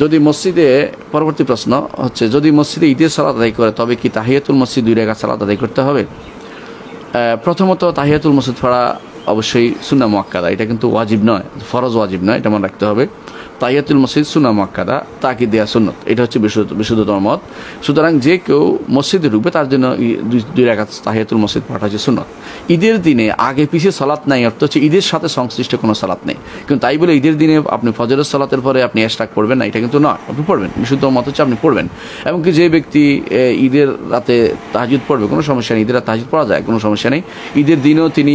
যদি মসজিদে পরবর্তী প্রশ্ন হচ্ছে, যদি মসজিদে ঈদের সালাত আদায় করে তবে কি তাহিয়াতুল মসজিদ 2 রাকাত সালাত আদায় করতে হবে? প্রথমত তাহিয়াতুল মসজিদ পড়া অবশ্যই সুন্নাহ মুআক্কাদা, এটা কিন্তু ওয়াজিব নয়, ফরজ ওয়াজিব নয়, এটা মনে রাখতে হবে। তাহিয়াতুল মসজিদ সুন্নাহ মুআক্কাদা, তাকিদ দেয়া সুন্নত, এটা হচ্ছে বিশুদ্ধতম মত। সুতরাং যে কেউ মসজিদে ঢুকবে তার জন্য 2 রাকাত তাহিয়াতুল মসজিদ পড়া হচ্ছে সুন্নত। ঈদের দিনে আগে পিছিয়ে সালাত নাই, অর্থ হচ্ছে ঈদের সাথে সংশ্লিষ্ট কোনো সালাত নেই। কিন্তু তাই বলে ঈদের দিনে আপনি ফজরের সালাতের পরে আপনি এশরাক পড়বেন না, এটা কিন্তু নয়। আপনি পড়বেন, বিশুদ্ধ মত হচ্ছে আপনি পড়বেন। এমনকি যে ব্যক্তি ঈদের রাতে তাহাজ্জুদ পড়বে, কোনো সমস্যা নেই, ঈদের রাতে তাহাজ্জুদ পড়া যায়, কোনো সমস্যা নেই। ঈদের দিনেও তিনি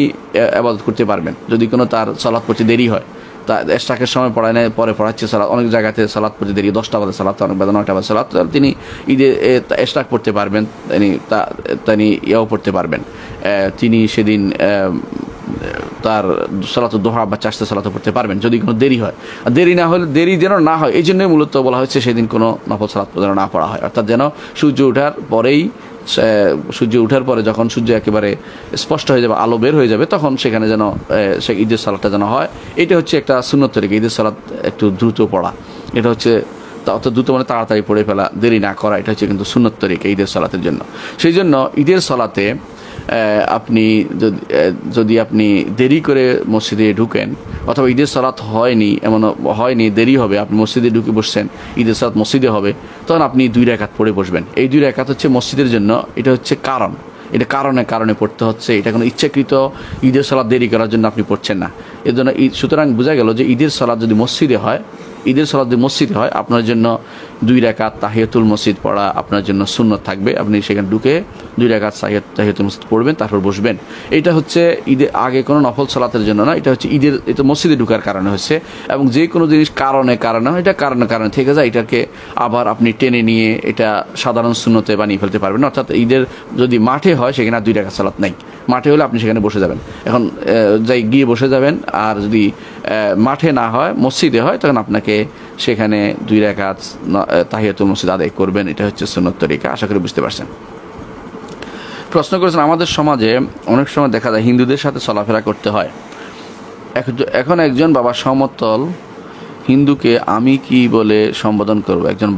ইবাদত করতে পারবেন যদি কোনো তার সালাত পড়তে দেরি হয়। তা এশরাকের সময় পড়ায় না, পরে পড়াচ্ছে সালাত, অনেক জায়গাতে সালাত পড়তে দেরি, 10টা বাজে সালাত, অনেক বাজে 9টা বাজে সালাত, তিনি ঈদে এশরাক পড়তে পারবেন, তিনি ইয়াও পড়তে পারবেন, তিনি সেদিন তার সালাতুদ দুহা বা চারটা সালাতও পড়তে পারবেন যদি কোনো দেরি হয়। আর দেরি না হলে, দেরি যেন না হয় এই জন্যই মূলত বলা হচ্ছে সেদিন কোনো নফল সালাত যেন না পড়া হয়, অর্থাৎ যেন সূর্য ওঠার পরেই, সূর্য ওঠার পরে যখন সূর্য একেবারে স্পষ্ট হয়ে যাবে, আলো বের হয়ে যাবে, তখন সেখানে যেন সে ঈদের সালাতটা যেন হয়। এটা হচ্ছে একটা সুন্নত তরিকা, ঈদের সালাত একটু দ্রুত পড়া, এটা হচ্ছে অত দ্রুত মানে তাড়াতাড়ি পড়ে ফেলা, দেরি না করা, এটা হচ্ছে কিন্তু সুন্নত তরিকা ঈদের সালাতের জন্য। সেই জন্য ঈদের সালাতে আপনি যদি আপনি দেরি করে মসজিদে ঢুকেন, অথবা ঈদের সালাত হয়নি দেরি হবে, আপনি মসজিদে ঢুকে বসছেন, ঈদের সালাত মসজিদে হবে, তখন আপনি 2 রাকাত পড়ে বসবেন। এই 2 রাকাত হচ্ছে মসজিদের জন্য, এটা হচ্ছে কারণ, এটা কারণে পড়তে হচ্ছে, এটা কোনো ইচ্ছাকৃত ঈদের সালাত দেরি করার জন্য আপনি পড়ছেন না। এর জন্য সুতরাং বোঝা গেল যে ঈদের সালাত যদি মসজিদে হয়, আপনার জন্য 2 রাকাত তাহিয়াতুল মসজিদ পড়া আপনার জন্য সুন্নত থাকবে। আপনি সেখানে ঢুকে 2 রাকাত তাহিয়াতুল মসজিদ পড়বেন, তারপর বসবেন। এটা হচ্ছে ঈদের আগে কোনো নফল সালাতের জন্য না, এটা হচ্ছে ঈদের, এটা মসজিদে ঢুকার কারণে হচ্ছে। এবং যে কোনো জিনিস কারণে এটা কারণে থেকে যায়, এটাকে আবার আপনি টেনে নিয়ে এটা সাধারণ সুন্নতে বানিয়ে ফেলতে পারবেন। অর্থাৎ ঈদের যদি মাঠে হয় সেখানে আর 2 রাকাত সালাত নাই, মাঠে হলে আপনি সেখানে বসে যাবেন, এখন গিয়ে বসে যাবেন। আর যদি মাঠে না হয়, মসজিদে হয়, তখন আপনাকে সেখানে 2 রাকাত তাহিয়াতুল মসজিদ আদায় করবেন। এটা হচ্ছে সুন্নত তরিকা। আশা করি বুঝতে পারছেন। প্রশ্ন করেছেন, আমাদের সমাজে অনেক সময় দেখা যায় হিন্দুদের সাথে চলাফেরা করতে হয়। এখন একজন বাবা সমতল হিন্দুকে আমি কি বলে সম্বোধন করব? একজন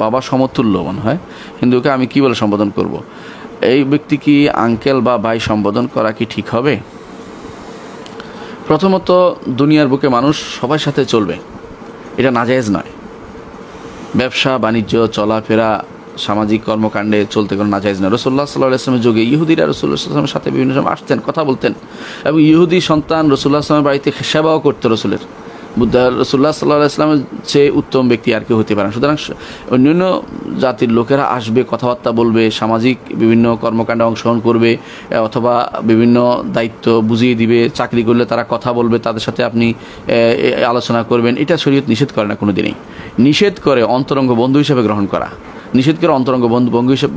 বাবা সমতুল্য মনে হয় হিন্দুকে আমি কি বলে সম্বোধন করব? এই ব্যক্তি কি আঙ্কেল বা ভাই সম্বোধন করা কি ঠিক হবে? প্রথমত, দুনিয়ার বুকে মানুষ সবার সাথে চলবে, এটা নাজায়েজ নয়। ব্যবসা বাণিজ্য, চলাফেরা, সামাজিক কর্মকাণ্ডে চলতে কোনো নাজায়েজ নয়। রাসূলুল্লাহ সাল্লাল্লাহু আলাইহি ওয়াসাল্লামের যুগে ইহুদিরা রাসূলুল্লাহ সাল্লাল্লাহু আলাইহি ওয়াসাল্লামের সাথে বিভিন্ন সময় আসতেন, কথা বলতেন, এবং ইহুদি সন্তান রাসূলুল্লাহ সাল্লাল্লাহু আলাইহি ওয়াসাল্লামের বাড়িতে সেবাও করতে রাসূলের। রাসূলুল্লাহ সাল্লাল্লাহু আলাইহি ওয়াসাল্লামের চেয়ে উত্তম ব্যক্তি আর কেউ হতে পারে না। সুতরাং অন্যান্য জাতির লোকেরা আসবে, কথাবার্তা বলবে, সামাজিক বিভিন্ন কর্মকাণ্ডে অংশগ্রহণ করবে, অথবা বিভিন্ন দায়িত্ব বুঝিয়ে দিবে, চাকরি করলে তারা কথা বলবে, তাদের সাথে আপনি আলোচনা করবেন। এটা শরীয়ত নিষেধ করে না কোনো দিনই। নিষেধ করে অন্তরঙ্গ বন্ধু হিসেবে গ্রহণ করা, নিষেধ করে অন্তরঙ্গ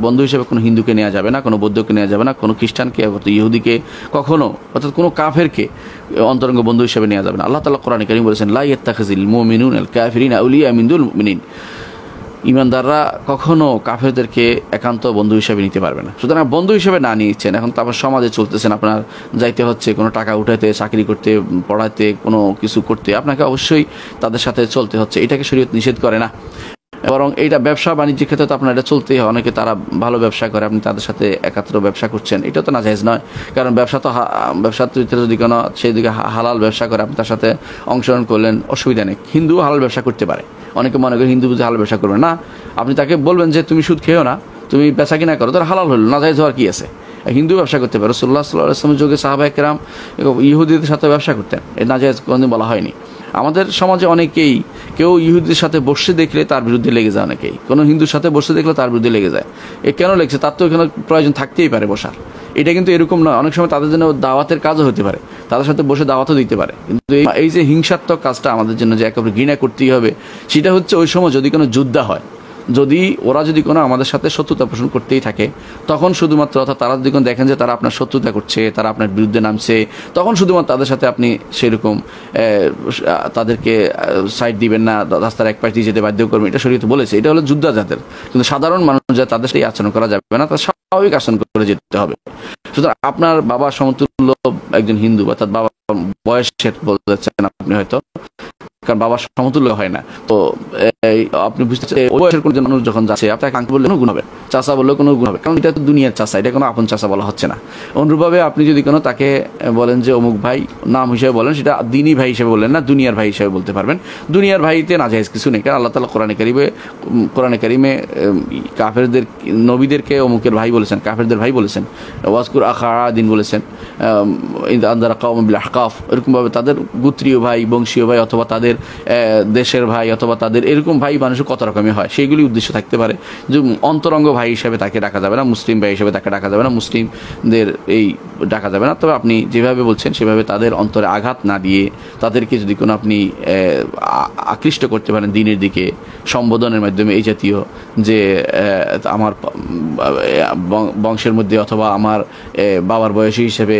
বন্ধু হিসেবে কোনো হিন্দুকে নেওয়া যাবে না, কোনো বৌদ্ধকে নেওয়া যাবে না, কোনো খ্রিস্টানকে, ইহুদিকে, কখনো, অর্থাৎ কোনো কাফেরকে অন্তরঙ্গ বন্ধু হিসেবে নেওয়া যাবে না। আল্লাহ তাআলা কোরআনে কারীম বলেছেন, লা ইয়াত্তাখিযুল মুমিনুনাল কাফিরিনা আউলিয়া মিন দুনিল মুমিনিন। ইমানদাররা কখনো কাফেরদেরকে একান্ত বন্ধু হিসেবে নিতে পারবে না। সুতরাং বন্ধু হিসেবে না নিচ্ছেন, এখন তারপর সমাজে চলতেছেন, আপনার যাইতে হচ্ছে কোনো টাকা উঠাইতে, চাকরি করতে, পড়াতে, কোনো কিছু করতে, আপনাকে অবশ্যই তাদের সাথে চলতে হচ্ছে। এটাকে শরীয়ত নিষেধ করে না। বরং এইটা ব্যবসা বাণিজ্যের ক্ষেত্রে তো আপনার এটা চলতেই হয়। অনেকে তারা ভালো ব্যবসা করে, আপনি তাদের সাথে একাত্র ব্যবসা করছেন, এটা তো নাজায়েজ নয়। কারণ ব্যবসার ভিতরে যদি কোনো সেই দিকে হালাল ব্যবসা করে, আপনি তার সাথে অংশগ্রহণ করলেন, অসুবিধা নেই। হিন্দু হালাল ব্যবসা করতে পারে, অনেকে মনে করে হিন্দু বুঝে হালাল ব্যবসা করবে না। আপনি তাকে বলবেন যে তুমি সুদ খেয়েও না, তুমি বেচা কিনা করো, তার হালাল হলো, নাজায়েজ হওয়ার কি আছে? হিন্দু ব্যবসা করতে পারে। রাসূলুল্লাহ সাল্লাল্লাহু আলাইহি ওয়াসাল্লামের যুগে সাহাবায়ে কেরাম ইহুদিদের সাথে ব্যবসা করতেন, এর নাজায়েজ কোনোদিন বলা হয়নি। আমাদের সমাজে অনেকেই, কেউ ইহুদির সাথে বসে দেখলে তার বিরুদ্ধে লেগে যায়, অনেকেই কোনো হিন্দুর সাথে বসে দেখলে তার বিরুদ্ধে লেগে যায়। এ কেন লেগেছে? তার তো এখানে প্রয়োজন থাকতেই পারে বসার। এটা কিন্তু এরকম নয়, অনেক সময় তাদের জন্য দাওয়াতের কাজও হতে পারে, তাদের সাথে বসে দাওয়াতও দিতে পারে। কিন্তু এই যে হিংসাত্মক কাজটা আমাদের জন্য যে একেবারে ঘৃণা করতেই হবে, সেটা হচ্ছে ওই সময় যদি কোনো যুদ্ধ হয়, যদি ওরা যদি কোনো আমাদের সাথে শত্রুতা পোষণ করতেই থাকে, তখন শুধুমাত্র, অর্থাৎ তারা যদি কোনো দেখেন যে তারা আপনার শত্রুতা করছে, তারা আপনার বিরুদ্ধে নামছে, তখন শুধুমাত্র তাদের সাথে আপনি সেরকম তাদেরকে সাইড দিবেন না, রাস্তার এক পাশ দিয়ে যেতে বাধ্য করবেন। এটা শরীয়ত বলেছে, এটা হলো যুদ্ধ জাতের। কিন্তু সাধারণ মানুষ যা, তাদের সাথে আচরণ করা যাবে না, তার স্বাভাবিক আচরণ করে যেতে হবে। সুতরাং আপনার বাবা সমতুল্য একজন হিন্দু, অর্থাৎ বাবা বয়সের বলতে চাচ্ছেন আপনি হয়তো, কারণ বাবা সমতুল্য হয় না, তো আপনি বুঝতে ওই বয়সের কোনো মানুষ যখন যাচ্ছে আপনাকে আঙ্কেল বললে কোনো গুণ হবে, চাচা বললেও কোনো গুণ হবে, কারণ এটা তো দুনিয়ার চাচা, এটা কোনো আপন চাচা বলা হচ্ছে না। অনুরূপভাবে আপনি যদি কোনো তাকে বলেন যে অমুক ভাই নাম হিসেবে বলেন, সেটা দিনী ভাই হিসেবে বললেন না, দুনিয়ার ভাই হিসেবে বলতে পারবেন। দুনিয়ার ভাইতে নাজায়েজ কিছু নেই, কারণ আল্লাহ তাআলা কোরআনে কারিমে কাফেরদের নবীদেরকে অমুকের ভাই বলেছেন, কাফেরদের ভাই বলেছেন, ওয়াজকুর আখা আদিন বলেছেন, আনদারা কাওমান বিল আহকাফ, এরকমভাবে তাদের গোত্রীয় ভাই, বংশীয় ভাই, অথবা তাদের দেশের ভাই, অথবা তাদের এরকম ভাই মানুষের কত রকমই হয়, সেইগুলি উদ্দেশ্য থাকতে পারে। যে অন্তরঙ্গ ভাই হিসেবে তাকে ডাকা যাবে না, মুসলিম ভাই হিসেবে তাকে ডাকা যাবে না, মুসলিমদের এই ডাকা যাবে না। তবে আপনি যেভাবে বলছেন সেভাবে তাদের অন্তরে আঘাত না দিয়ে তাদেরকে যদি কোনো আপনি আকৃষ্ট করতে পারেন দিনের দিকে সম্বোধনের মাধ্যমে, এই জাতীয় যে আমার বংশের মধ্যে অথবা আমার বাবার বয়সী হিসেবে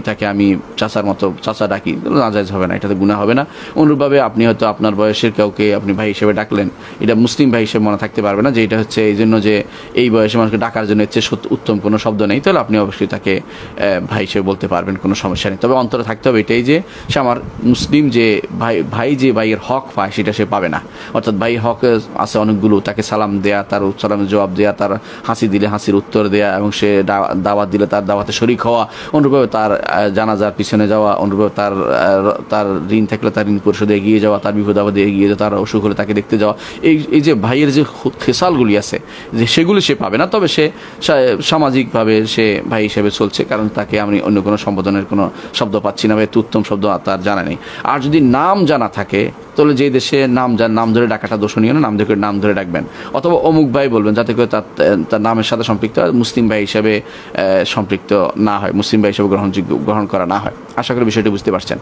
তাকে আমি চাচার মতো চাচা ডাকি, নাজায়েজ হবে না, এটাতে গুনাহ হবে না। অনুরূপভাবে আপনি হয়তো আপনার বয়সের কাউকে আপনি ভাই হিসেবে ডাকলেন, এটা মুসলিম ভাই হিসেবে মনে থাকতে পারবে না যে এটা হচ্ছে এই জন্য যে এই বয়সে মানুষকে ডাকার জন্য এর চেয়ে উত্তম কোনো শব্দ নেই, তাহলে আপনি অবশ্যই তাকে ভাই হিসেবে বলতে পারবেন, কোনো সমস্যা নেই। তবে অন্তরে থাকতে হবে এটাই যে সে আমার মুসলিম যে ভাই যে ভাইয়ের হক পায় সেটা সে পাবে না। অর্থাৎ ভাই হক আছে অনেকগুলো, তাকে সালাম দেয়া, তার সালামের জবাব দেয়া, তার হাসি দিলে হাসির উত্তর দেয়া, এবং সে দাওয়াত দিলে তার দাওয়াতে শরিক হওয়া, অনুরূপভাবে তার জানাজার পিছনে যাওয়া, অনুরূপভাবে তার ঋণ থাকলে তার ঋণ পরিশোধে এগিয়ে যাওয়া, তার বিপদ আপদে এগিয়ে যাওয়া, তার অসুখ হলে তাকে দেখতে যাওয়া, এই যে ভাইয়ের যে খেসালগুলি আছে যে সেগুলি সে পাবে না। তবে সে সামাজিকভাবে সে ভাই হিসেবে চলছে, কারণ তাকে আমি অন্য কোনো সম্বোধনের কোনো শব্দ পাচ্ছি না, বা এত উত্তম শব্দ তার জানা নেই। আর যদি নাম জানা থাকে তাহলে যে দেশে নাম ধরে ডাকাটা দোষণীয় না, নাম ধরে ডাকবেন, অথবা অমুক ভাই বলবেন, যাতে করে তার নামের সাথে সম্পৃক্ত মুসলিম ভাই হিসেবে সম্পৃক্ত না হয়, মুসলিম ভাই হিসেবে গ্রহণ করা না হয়। আশা করি বিষয়টি বুঝতে পারছেন।